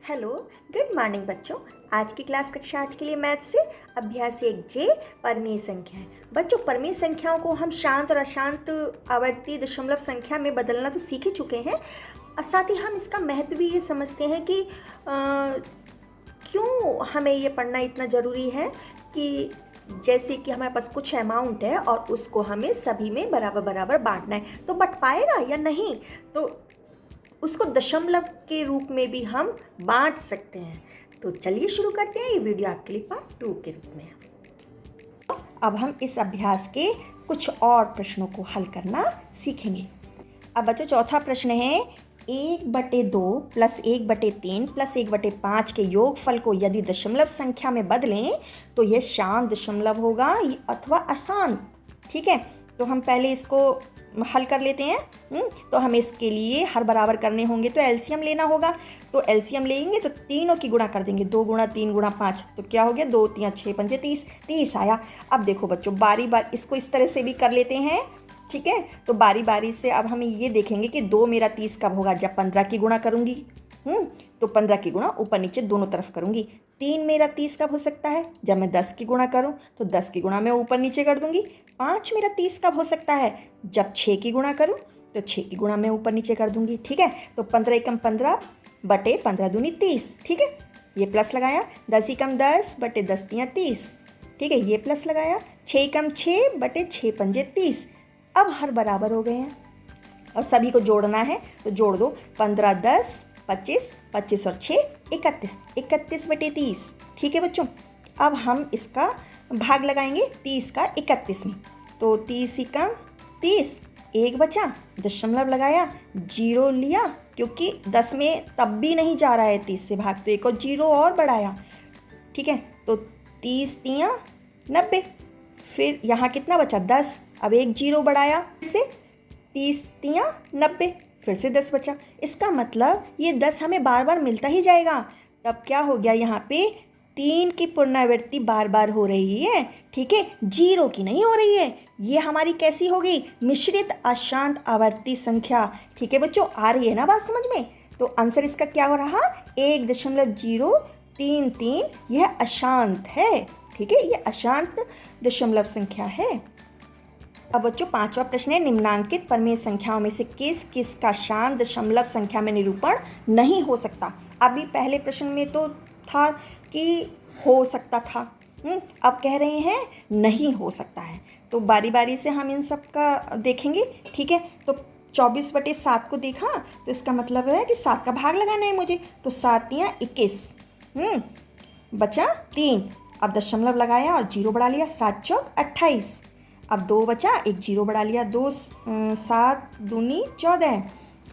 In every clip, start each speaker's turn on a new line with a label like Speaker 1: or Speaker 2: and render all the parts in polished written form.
Speaker 1: Hello, good morning बच्चों। आज की क्लास कक्षा 8 के लिए मैथ से अभ्यास 1 जे परमेय संख्या है। बच्चों, परमेय संख्याओं को हम शांत और अशांत आवर्ती दशमलव संख्या में बदलना तो सीख ही चुके हैं और साथ ही हम इसका महत्व भी ये समझते हैं कि क्यों हमें ये पढ़ना इतना ज़रूरी है कि जैसे कि हमारे पास कुछ अमाउंट है और उसको हमें सभी में बराबर बराबर बांटना है, तो बट पाएगा या नहीं, तो उसको दशमलव के रूप में भी हम बांट सकते हैं। तो चलिए शुरू करते हैं। ये वीडियो आपके लिए पार्ट 2 के रूप में है। अब हम इस अभ्यास के कुछ और प्रश्नों को हल करना सीखेंगे। अब बच्चों, चौथा प्रश्न है 1/2 + 1/3 + 1/5 के योगफल को यदि दशमलव संख्या में बदलें तो यह शांत दशमलव होगा अथवा अशांत। ठीक है, तो हम पहले इसको हल कर लेते हैं। तो हमें इसके लिए हर बराबर करने होंगे तो एलसीएम लेना होगा। तो एलसीएम लेंगे तो तीनों की गुणा कर देंगे, 2 × 3 × 5, तो क्या हो गया 2 × 3 = 6 × 5 = 30, 30 आया। अब देखो बच्चों, बारी बार इसको इस तरह से भी कर लेते हैं। ठीक है, तो बारी बारी से अब हम ये देखेंगे कि 2 मेरा 30 कब होगा, जब 15 की गुणा करूँगी। तो 15 की गुणा ऊपर नीचे दोनों तरफ करूँगी। 3 मेरा 30 कब हो सकता है, जब मैं 10 की गुणा करूँ, तो 10 की गुणा मैं ऊपर नीचे कर दूँगी। 5 मेरा 30 कब हो सकता है, जब 6 की गुणा करूँ, तो 6 की गुणा मैं ऊपर नीचे कर दूँगी। ठीक है, तो 15 × 15 / 15 दूनी 30। ठीक है, ये प्लस लगाया। 10 × 10 / 10 × 30। ठीक है, ये प्लस लगाया। 6 × 6 / 6 × 5 = 30। अब हर बराबर हो गए हैं और सभी को जोड़ना है, तो जोड़ दो। 15 × 10 = 25, 25 और 6 = 31, 31/30। ठीक है बच्चों, अब हम इसका भाग लगाएंगे 30 का 31 में। तो 30 × 30, 1 बचा, दशमलव लगाया, 0 लिया, क्योंकि 10 में तब भी नहीं जा रहा है 30 से भाग, तो एक और 0 और बढ़ाया। ठीक है, तो 30 × 3 = 90। फिर यहाँ कितना बचा, 10। अब एक 0 बढ़ाया, फिर से 30 × 3 = 90, फिर से 10 बचा। इसका मतलब ये 10 हमें बार बार मिलता ही जाएगा। तब क्या हो गया, यहाँ पे 3 की पुनरावृत्ति बार बार हो रही है। ठीक है, 0 की नहीं हो रही है। ये हमारी कैसी हो गई, मिश्रित अशांत आवर्ती संख्या। ठीक है बच्चों, आ रही है ना बात समझ में। तो आंसर इसका क्या हो रहा, 1.033। यह अशांत है। ठीक है, यह अशांत दशमलव संख्या है। अब बच्चों, 5वां प्रश्न है निम्नांकित परमेय संख्याओं में से किस किस का शांत दशमलव संख्या में निरूपण नहीं हो सकता। अभी पहले प्रश्न में तो था कि हो सकता था, अब कह रहे हैं नहीं हो सकता है। तो बारी बारी से हम इन सब का देखेंगे। ठीक है, तो 24/7 को देखा, तो इसका मतलब है कि 7 का भाग लगाना है मुझे। तो 7 × 21, बचा 3। अब दशमलव लगाया और 0 बढ़ा लिया, 7 × 4 = 28। अब 2 बचा, एक 0 बढ़ा लिया, 2 7 दूनी 14।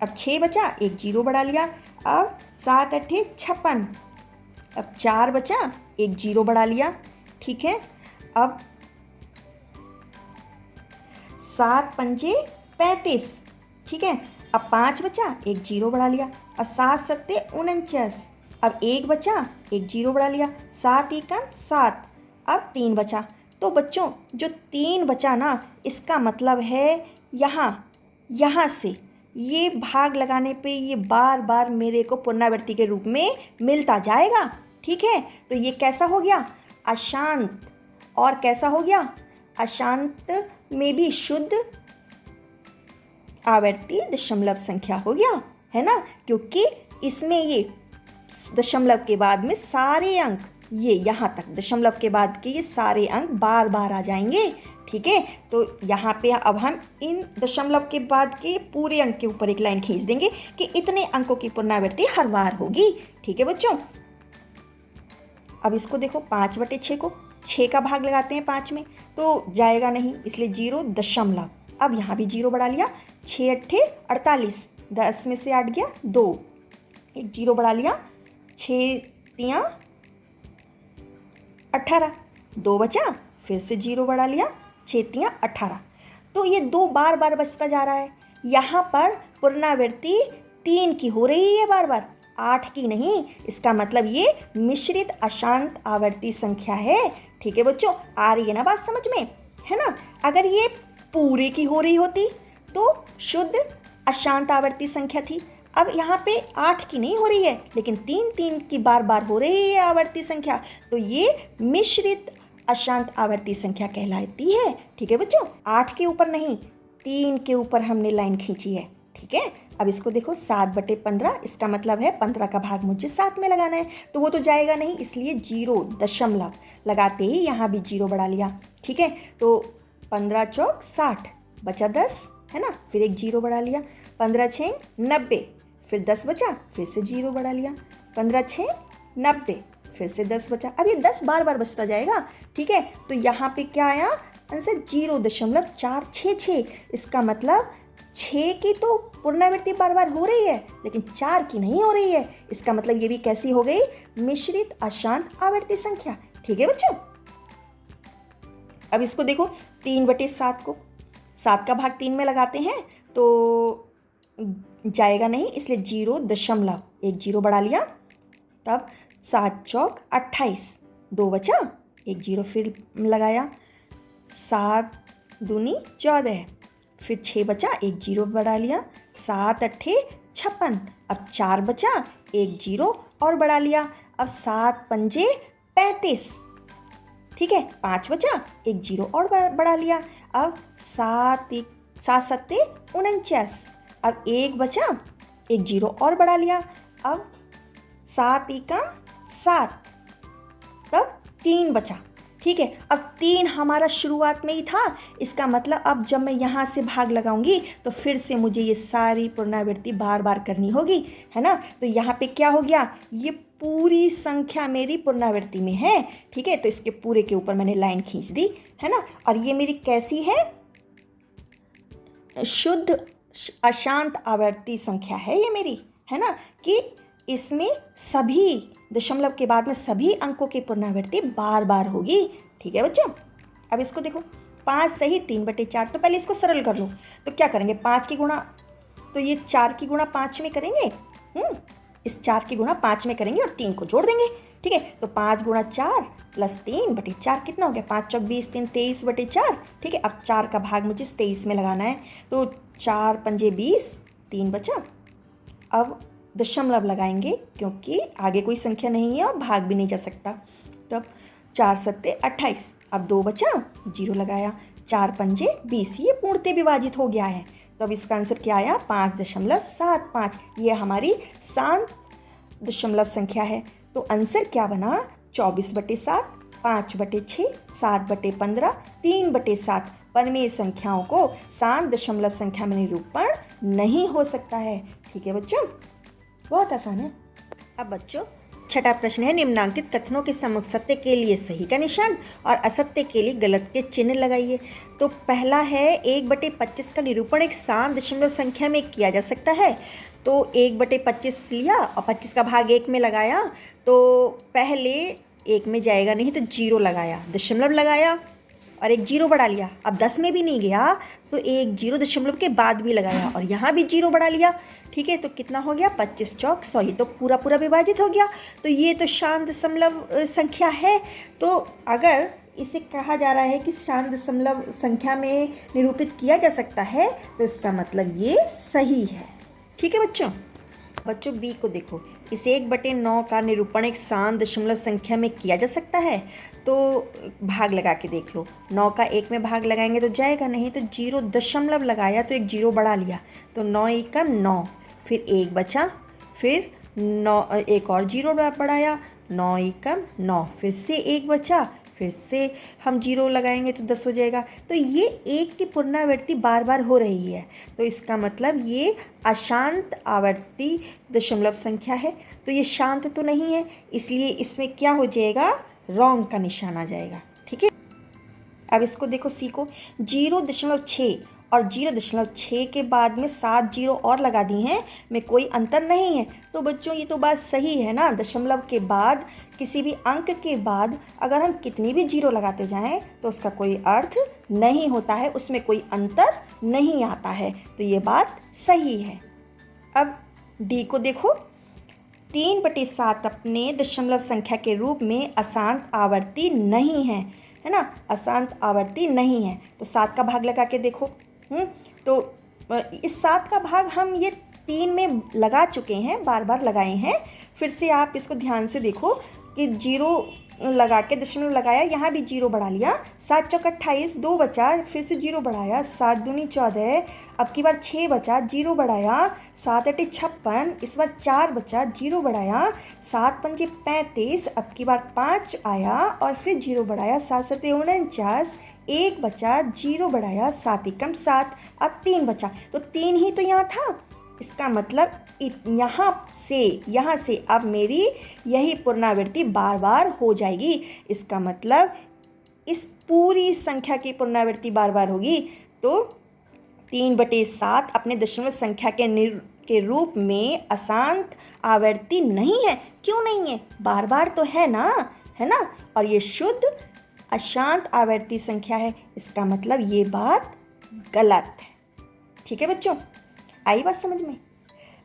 Speaker 1: अब 6 बचा, एक 0 बढ़ा लिया, अब 7 × 8 = 56। अब 4 बचा, एक 0 बढ़ा लिया। ठीक है, अब 7 × 5 = 35। ठीक है, अब 5 बचा, एक 0 बढ़ा लिया, अब 7 × 7 = 49। अब 1 बचा, एक 0 बढ़ा लिया, 7 × 1 = 7। अब 3 बचा। तो बच्चों, जो 3 बचा ना, इसका मतलब है यहाँ से ये भाग लगाने पे ये बार बार मेरे को पुनरावृत्ति के रूप में मिलता जाएगा। ठीक है, तो ये कैसा हो गया, अशांत। और कैसा हो गया, अशांत में भी शुद्ध आवर्ती दशमलव संख्या हो गया, है ना, क्योंकि इसमें ये दशमलव के बाद में सारे अंक, ये यहाँ तक दशमलव के बाद के ये सारे अंक बार बार आ जाएंगे। ठीक है, तो यहाँ पे अब हम इन दशमलव के बाद के पूरे अंक के ऊपर एक लाइन खींच देंगे कि इतने अंकों की पुनरावृत्ति हर बार होगी। ठीक है बच्चों, अब इसको देखो, 5/6 को 6 का भाग लगाते हैं 5 में, तो जाएगा नहीं, इसलिए 0 दशमलव। अब यहाँ भी 0 बढ़ा लिया, 6 × 8 = 48। 10 में से 8 गया 2, एक 0 बढ़ा लिया, 6 × 3 = 18। 2 बचा, फिर से 0 बढ़ा लिया, 6 × 3 = 18। तो ये 2 बार बार बचता जा रहा है। यहाँ पर पुनरावृत्ति 3 की हो रही है बार बार, 8 की नहीं। इसका मतलब ये मिश्रित अशांत आवर्ती संख्या है। ठीक है बच्चों, आ रही है ना बात समझ में, है ना। अगर ये पूरे की हो रही होती तो शुद्ध अशांत आवर्ती संख्या थी। अब यहाँ पे 8 की नहीं हो रही है, लेकिन 3 की बार बार हो रही है आवर्ती संख्या, तो ये मिश्रित अशांत आवर्ती संख्या कहलाती है। ठीक है बच्चों, 8 के ऊपर नहीं, 3 के ऊपर हमने लाइन खींची है। ठीक है, अब इसको देखो 7/15, इसका मतलब है 15 का भाग मुझे 7 में लगाना है, तो वो तो जाएगा नहीं, इसलिए 0 दशमलव लगाते ही यहाँ भी 0 बढ़ा लिया। ठीक है, तो 15 चौक 60, बचा 10 है ना, फिर एक 0 बढ़ा लिया। 15 6 90, फिर 10 बचा, फिर से 0 बढ़ा लिया। 15 6 90, फिर से 10 बचा। अब ये 10 बार बार बचता जाएगा। ठीक है, तो यहाँ पे क्या आया आंसर, 0.466। इसका मतलब 6 की तो पुनरावृत्ति बार बार हो रही है, लेकिन 4 की नहीं हो रही है। इसका मतलब ये भी कैसी हो गई, मिश्रित अशांत आवर्ती संख्या। ठीक है बच्चों, अब इसको देखो 3/7 को 7 का भाग 3 में लगाते हैं तो जाएगा नहीं, इसलिए 0.1 बढ़ा लिया। तब 7 चौक 28, 2 बचा, एक 0 फिर लगाया। 7 दूनी 14, फिर 6 बचा, एक 0 बढ़ा लिया। 7 अट्ठे 56, अब 4 बचा, एक 0 और बढ़ा लिया। अब 7 पंजे 35, ठीक है, 5 बचा, एक 0 और बढ़ा लिया। अब 7 सत्ते 49, अब 1 बचा, एक 0 और बढ़ा लिया। अब 7 एका 7, तब 3 बचा। ठीक है, अब 3 हमारा शुरुआत में ही था, इसका मतलब अब जब मैं यहाँ से भाग लगाऊंगी तो फिर से मुझे ये सारी पुनरावृत्ति बार बार करनी होगी, है ना। तो यहाँ पे क्या हो गया, ये पूरी संख्या मेरी पुनरावृत्ति में है। ठीक है, तो इसके पूरे के ऊपर मैंने लाइन खींच दी, है ना। और ये मेरी कैसी है, शुद्ध अशांत आवर्ती संख्या है ये मेरी, है ना, कि इसमें सभी दशमलव के बाद में सभी अंकों की पुनरावृत्ति बार बार होगी। ठीक है बच्चों, अब इसको देखो 5 सही 3/4, तो पहले इसको सरल कर लो। तो क्या करेंगे, 5 की गुणा, तो ये 4 की गुणा 5 में करेंगे, इस 4 की गुणा 5 में करेंगे और 3 को जोड़ देंगे। ठीक है, तो 5 गुणा 4 प्लस 3/4 कितना हो गया, 5 चौक 20, 3 23/4। ठीक है, अब 4 का भाग मुझे 23 में लगाना है, तो 4 पंजे 20, 3 बचा। अब दशमलव लगाएंगे क्योंकि आगे कोई संख्या नहीं है और भाग भी नहीं जा सकता। तब 4 सत्ते 28, अब 2 बचा, 0 लगाया। 4 पंजे 20, ये पूर्णतः विभाजित हो गया है। तो अब इसका आंसर क्या आया, 5.75। ये हमारी शांत दशमलव संख्या है। तो आंसर क्या बना, 24/7, 5/6, 7/15, 3/7। परिमेय संख्याओं को शांत दशमलव संख्या में निरूपण नहीं हो सकता है। ठीक है बच्चों, बहुत आसान है। अब बच्चों छठा प्रश्न है, निम्नांकित कथनों के सम्मुख सत्य के लिए सही का निशान और असत्य के लिए गलत के चिन्ह लगाइए। तो पहला है 1/25 का निरूपण एक शांत दशमलव संख्या में किया जा सकता है। तो 1/25 लिया और 25 का भाग 1 में लगाया, तो पहले 1 में जाएगा नहीं तो 0 लगाया, दशमलव लगाया और एक 0 बढ़ा लिया। अब 10 में भी नहीं गया तो एक 0 दशमलव के बाद भी लगाया और यहाँ भी 0 बढ़ा लिया। ठीक है, तो कितना हो गया, 25 चौक 100, ये तो पूरा पूरा विभाजित हो गया। तो ये तो शांत दशमलव संख्या है। तो अगर इसे कहा जा रहा है कि शांत दशमलव संख्या में निरूपित किया जा सकता है, तो इसका मतलब ये सही है। ठीक है बच्चों बी को देखो, इस 1/9 का निरूपण एक शांत दशमलव संख्या में किया जा सकता है। तो भाग लगा के देख लो, 9 का 1 में भाग लगाएंगे तो जाएगा नहीं, तो 0 दशमलव लगाया तो एक 0 बढ़ा लिया, तो 9 एका 9, फिर 1 बचा, फिर 9 एक और 0 बढ़ाया, 9 एका 9, फिर से 1 बचा, फिर से हम 0 लगाएंगे तो 10 हो जाएगा। तो ये 1 की पुनरावृत्ति बार बार हो रही है, तो इसका मतलब ये अशांत आवर्ती दशमलव संख्या है। तो ये शांत तो नहीं है, इसलिए इसमें क्या हो जाएगा, रॉन्ग का निशान आ जाएगा। ठीक है, अब इसको देखो सी को, 0.6 और 0.6 के बाद में 7 0 और लगा दी हैं, में कोई अंतर नहीं है। तो बच्चों ये तो बात सही है ना, दशमलव के बाद किसी भी अंक के बाद अगर हम कितनी भी 0 लगाते जाएं तो उसका कोई अर्थ नहीं होता है, उसमें कोई अंतर नहीं आता है। तो ये बात सही है। अब डी को देखो, 3/7 अपने दशमलव संख्या के रूप में अशांत आवर्ती नहीं है, है ना, अशांत आवर्ती नहीं है। तो 7 का भाग लगा के देखो, तो इस 7 का भाग हम ये 3 में लगा चुके हैं, बार बार लगाए हैं। फिर से आप इसको ध्यान से देखो कि 0 लगा के दशमलव लगाया, यहाँ भी 0 बढ़ा लिया। 7 चौक 28, 2 बचा, फिर से 0 बढ़ाया। 7 दूनी 14, अब की बार 6 बचा, 0 बढ़ाया। 7 अटे 56, इस बार 4 बचा, 0 बढ़ाया। 7 पंजे 35, अब की बार 5 आया और फिर 0 बढ़ाया। 7 सते 49, 1 बचा, 0 बढ़ाया। 7 एकम 7, अब 3 बचा, तो 3 ही तो यहाँ था। इसका मतलब यहाँ से अब मेरी यही पुनरावृत्ति बार बार हो जाएगी। इसका मतलब इस पूरी संख्या की पुनरावृत्ति बार बार होगी। तो 3/7 अपने दशमलव संख्या के रूप में अशांत आवर्ती नहीं है। क्यों नहीं है? बार बार तो है ना, और ये शुद्ध अशांत आवर्ती संख्या है। इसका मतलब ये बात गलत है। ठीक है बच्चों, आई बात समझ में?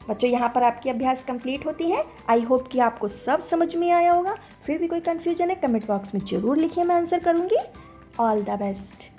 Speaker 1: बच्चों यहाँ पर आपकी अभ्यास कंप्लीट होती है। आई होप कि आपको सब समझ में आया होगा। फिर भी कोई कन्फ्यूजन है कमेंट बॉक्स में ज़रूर लिखिए, मैं आंसर करूँगी। All the best.